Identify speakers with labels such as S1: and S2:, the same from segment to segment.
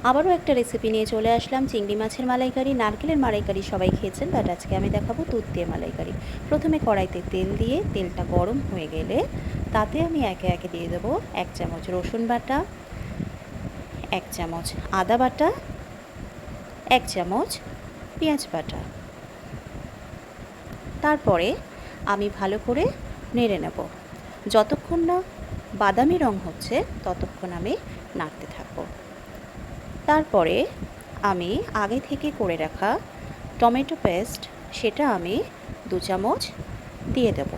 S1: আবারও একটা রেসিপি নিয়ে চলে আসলাম। চিংড়ি মাছের মালাইকারি, নারকেলের মালাইকারি সবাই খেয়েছেন, বাট আজকে আমি দেখাবো দুধ দিয়ে মালাইকারি। প্রথমে কড়াইতে তেল দিয়ে তেলটা গরম হয়ে গেলে তাতে আমি একে একে দিয়ে দেবো 1 চামচ রসুন বাটা, 1 চামচ আদা বাটা, 1 চামচ পেঁয়াজ বাটা। তারপরে আমি ভালো করে নেড়ে নেব। যতক্ষণ না বাদামি রং হচ্ছে ততক্ষণ আমি নাড়তে থাকবো। তারপরে আমি আগে থেকে করে রাখা টমেটো পেস্ট সেটা আমি 2 চামচ দিয়ে দেব।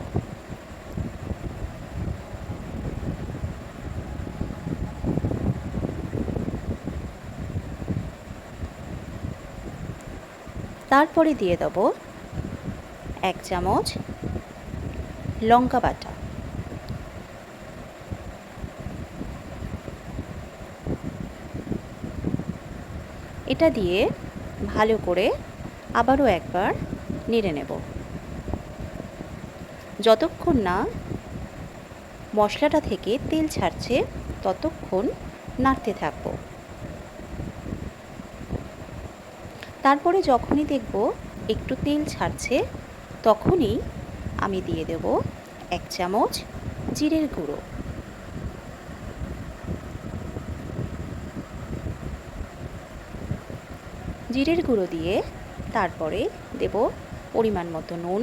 S1: তারপরে দিয়ে দেব 1 চামচ লঙ্কা বাটা। এটা দিয়ে ভালো করে আবারও একবার নেড়ে নেব। যতক্ষণ না মশলাটা থেকে তেল ছাড়ছে ততক্ষণ নাড়তে থাকবো। তারপরে যখনই দেখব একটু তেল ছাড়ছে তখনই আমি দিয়ে দেব 1 চামচ জিরের গুঁড়ো। জিরের গুঁড়ো দিয়ে তারপরে দেব পরিমাণ মতো নুন,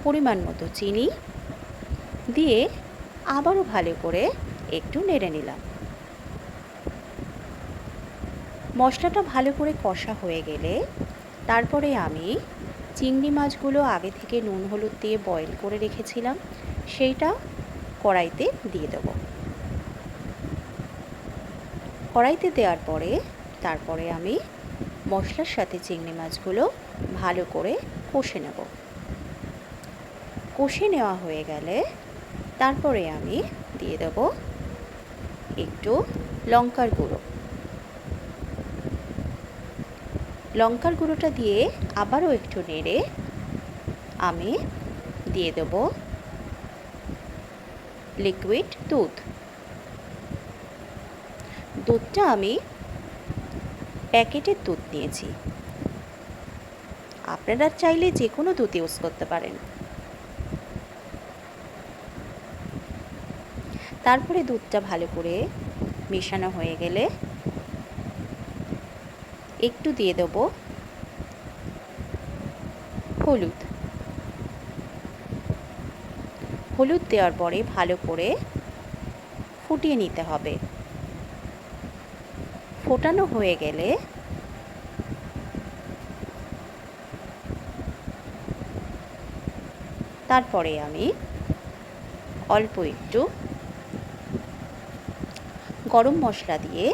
S1: পরিমাণ মতো চিনি দিয়ে আবারও ভালো করে একটু নেড়ে নিলাম। মশলাটা ভালো করে কষা হয়ে গেলে তারপরে আমি চিংড়ি মাছগুলো আগে থেকে নুন হলুদ দিয়ে বয়েল করে রেখেছিলাম সেইটা কড়াইতে দিয়ে দেব। কড়াইতে দেওয়ার পরে তারপরে আমি মশলার সাথে চিংড়ি মাছগুলো ভালো করে কষে নেব। কষে নেওয়া হয়ে গেলে তারপরে আমি দিয়ে দেব একটু লঙ্কার গুঁড়ো। লঙ্কার গুঁড়োটা দিয়ে আবারও একটু নেড়ে আমি দিয়ে দেব লিকুইড দুধ। দুধটা আমি প্যাকেটের দুধ নিয়েছি, আপনারা চাইলে যে কোনো দুধ ইউজ করতে পারেন। তারপরে দুধটা ভালো করে মেশানো হয়ে গেলে একটু দিয়ে দেব হলুদ। হলুদ দেওয়ার পরে ভালো করে ফুটিয়ে নিতে হবে। ফোটানো হয়ে গেলে তারপরে আমি অল্প একটু গরম মশলা দিয়ে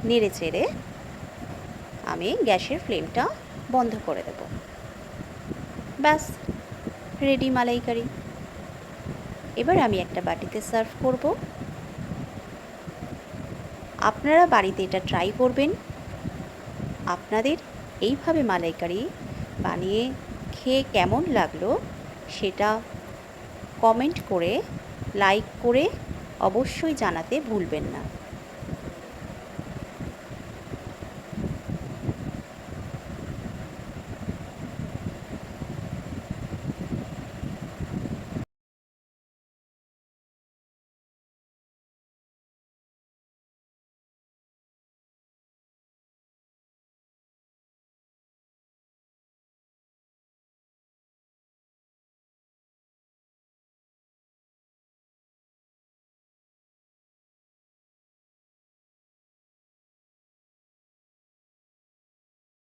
S1: নেড়ে চেড়ে আমি গ্যাসের ফ্লেমটা বন্ধ করে দেব। ব্যাস, রেডি মালাইকারি। এবার আমি একটা বাটিতে সার্ভ করব। আপনারা বাড়িতে এটা ট্রাই করবেন। আপনাদের এইভাবে মালাইকারি বানিয়ে খেয়ে কেমন লাগলো সেটা কমেন্ট করে লাইক করে অবশ্যই জানাতে ভুলবেন না।